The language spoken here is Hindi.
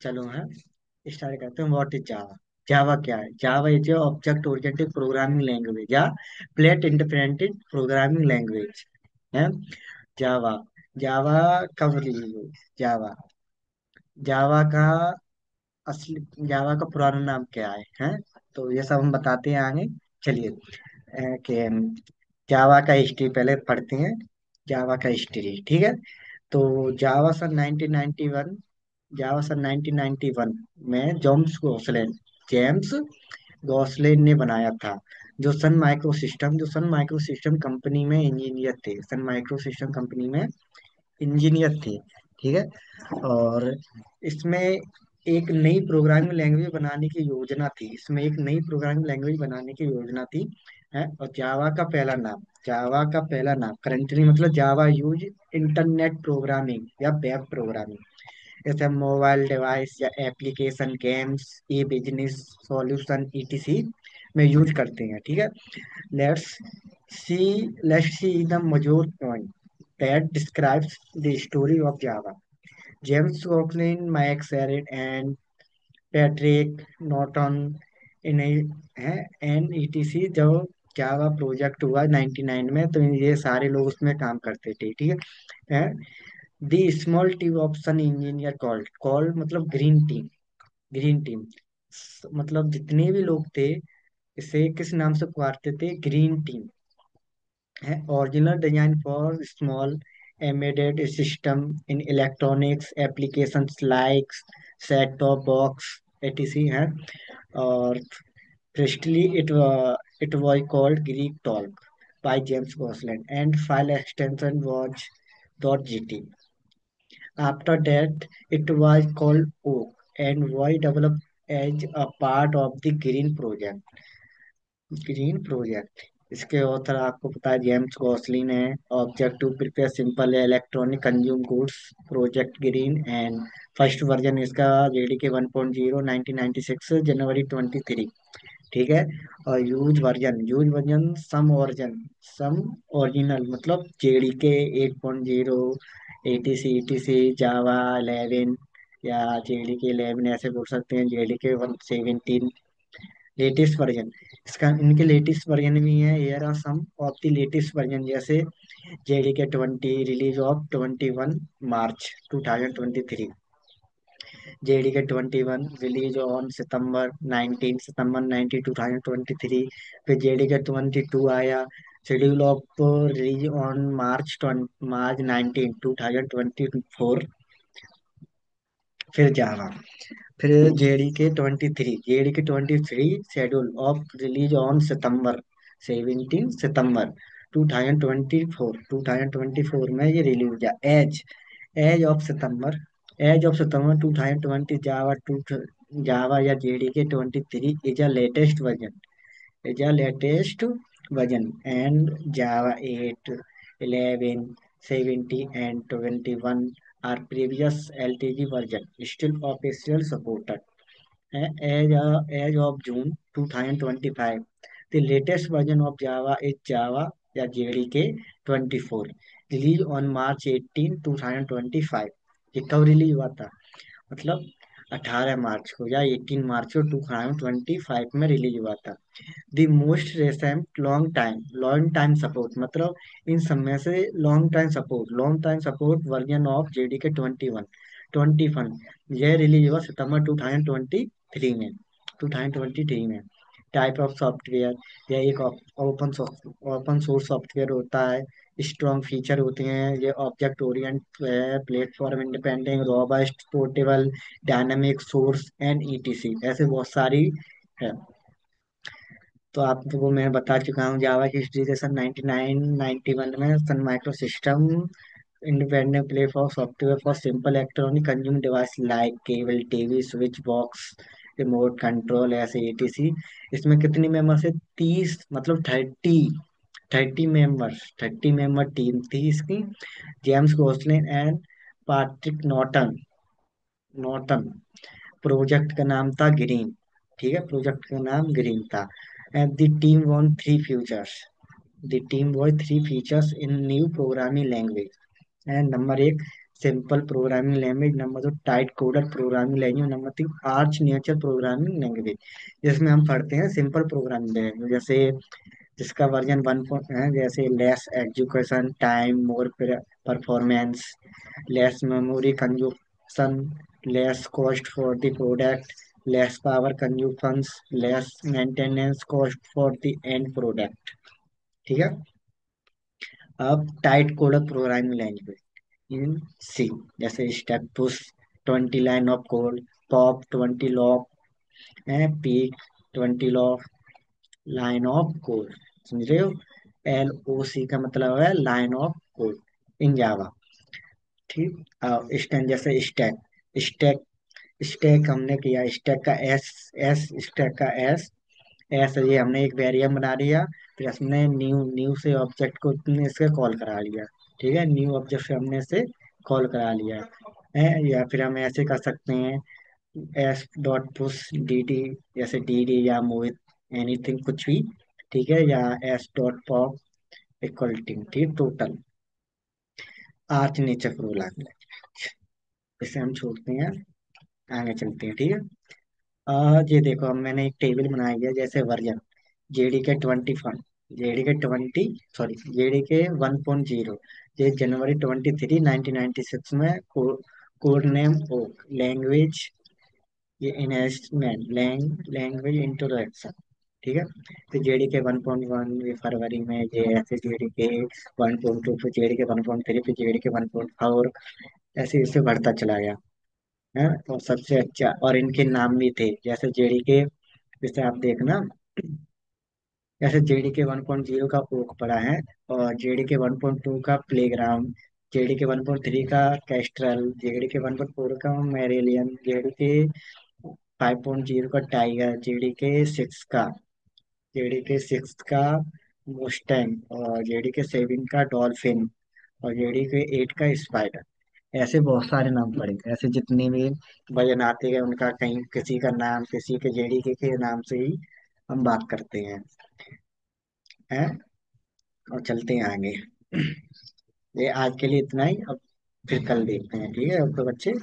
चलो हाँ, स्टार्ट करते हैं। What is Java? जावा क्या है? Java is object oriented programming language या प्लेट इंडिपेंडेंट प्रोग्रामिंग लैंग्वेज है। जावा, जावा कब रिलीज हुई? जावा, जावा का असली, जावा का पुराना नाम क्या है? तो ये सब हम बताते हैं आगे। चलिए, कि जावा का हिस्ट्री पहले पढ़ते हैं। जावा का हिस्ट्री, ठीक है। तो जावा सन 1991, जावा सन 1991 में जेम्स गॉसलेन ने बनाया था। जो सन माइक्रो सिस्टम कंपनी में इंजीनियर थे, सन माइक्रो सिस्टम कंपनी में इंजीनियर थे, ठीक है। और इसमें एक नई प्रोग्रामिंग लैंग्वेज बनाने की योजना थी, इसमें एक नई प्रोग्रामिंग लैंग्वेज बनाने की योजना थी, है। और जावा का पहला नाम करंटली मतलब जावा यूज इंटरनेट प्रोग्रामिंग या वेब प्रोग्रामिंग, जैसे मोबाइल डिवाइस या एप्लीकेशन, गेम्स, ई बिजनेस सॉल्यूशन ईटीसी में यूज करते हैं, ठीक है। Let's see let's see the major point that describes the story of Java. James Coughlin, Mike Serret, and Patrick Norton इन है NETC, जब जावा प्रोजेक्ट हुआ 99 में, तो ये सारे लोग उसमें काम करते थे, ठीक है। The small team of Sun engineer called, called मतलब ग्रीन टीम, ग्रीन टीम मतलब जितने भी लोग थे, इसे किस नाम से पुकारते थे? ग्रीन टीम है। Original design for small embedded system in electronics applications like set top box etc है। और priestly it was called Greek talk by James Gosling, and file extension was .gt. After that, it was called Oak and was developed as a part of the Green Project. Green project, इसके ऑथर आपको पता है जेम्स गॉसलिन है। Object to prepare simple electronic consume goods, project green. And first version इसका जेडीके 1.0 1996 जनवरी 23, ठीक है। और यूज वर्जन सम ओरिजिनल मतलब जेडीके 8.0, एटीसी जावा 11 या जेडीके 11 ऐसे बोल सकते हैं, जेडीके 117 लेटेस्ट वर्जन। इसका इनके लेटेस्ट वर्जन भी है, here are some of the latest version, जैसे JDK 20 release of 21 March 2023, JDK 21 release on सितंबर 19 2023। फिर जेडीके 22 आया, schedule of release on March 19 2024। फिर जावा, फिर JDK 23 schedule of release on सितंबर 17 2024 में ये रिलीज हुआ। एज ऑफ सितंबर एज ऑफ सितंबर 2020, जावा या JDK 23 is a latest version and Java 8, 11, 70 and 21 are previous LTG version still official supported. As of June 2025, the latest version of Java is Java या JDK 24, released on March 18 2025। ये कब रिलीज हुआ था? मतलब 18 मार्च को या 18 मार्च को 2025 में रिलीज हुआ था। The most रेसेंट long time support मतलब इन सब में से long time support version of JDK 21 यह रिलीज हुआ सितंबर 2023 में। टाइप ऑफ सॉफ्टवेयर, यह एक ओपन सोर्स सॉफ्टवेयर होता है। स्ट्रॉन्ग फीचर होते हैं, ये ऑब्जेक्ट ओरिएंट है, platform independent, robust, portable, dynamic source and etc, ऐसे बहुत सारी है। तो आपको मैं बता चुका हूँ जावा की हिस्ट्री के। सन 1991 में Sun micro system independent play for software for simple electronic consumer device like cable TV switch box remote control ऐसे एटीसी। इसमें कितनी मेंबर्स है? 30 मतलब 30 मेंबर टीम थी इसकी। James Gosling and Patrick Naughton. Project का नाम था ग्रीन, ठीक है, प्रोजेक्ट का नाम ग्रीन था। And the team won three futures the team was three features in new programming language. And number 1, simple programming language, number 2 tight coded programming language, number 3 arch nature programming language. जिसमें हम पढ़ते हैं सिंपल प्रोग्रामिंग लैंग्वेज, जैसे जिसका वर्जन 1 है, जैसे less execution time, more performance, less memory consumption, less cost for the product, less power consumption, less maintenance cost for the end product. ठीक है। अब tight coded programming language in C, जैसे step push 20 line of code, pop 20 lock, peek 20 lock line of code. समझ रहे हो? LOC का मतलब है line of code in Java. ठीक। स्टैक, जैसे स्टैक, स्टैक स्टैक हमने किया, स्टैक का एस, स्टैक का एस, ये हमने एक वेरिएबल बना दिया, फिर हमने न्यू न्यू से ऑब्जेक्ट को इससे कॉल करा लिया। ठीक है, न्यू ऑब्जेक्ट से हमने इसे कॉल करा लिया है। या फिर हम ऐसे कर सकते हैं, S.push DD, जैसे DD या मोहित, एनीथिंग कुछ भी। ठीक है, या S.pop इक्वल ठीक टोटल। आर्च नेचर प्रोग्राम, इसे हम छोड़ते हैं, आगे चलते हैं। ठीक है। ये देखो, अब मैंने एक टेबल बनाई है, जैसे वर्जन जेडी के 20, जेडी के 1.0, ये जनवरी 23 1996 में कोड नेम ओक लैंग्वेज, ये इन्वेस्टमेंट लैंग्वेज इंट्रोडक्शन। ठीक है। तो जेडी के 1.1 ये फरवरी में, ये ऐसे जेडी के 1.2, फिर जेडी के 1.3, फिर जेडी के 1.4, ऐसे इसे बढ़ता चला गया है। और सबसे अच्छा, और इनके नाम भी थे, जैसे जेडी के, जैसे आप देखना, जैसे जेडी के 1.0 का ओक पड़ा है, और जेडी के 1.2 का प्लेग्राउंड, जेडी के 1.3 का कैस्ट्रल, जेडी के 1.4 का मैरेलियन, जेडी के 5.0 का टाइगर, जेडी के 6 का मुस्टैंग, और जेडी के 7 का डॉल्फिन, और जेडी के 8 का स्पाइडर। ऐसे बहुत सारे नाम पड़े, ऐसे जितने भी वजन आते हैं उनका, कहीं किसी का नाम, किसी के जेडी के नाम से ही हम बात करते हैं। और चलते हैं आगे। ये आज के लिए इतना ही, अब फिर कल देखते हैं। ठीक है, अब तो बच्चे।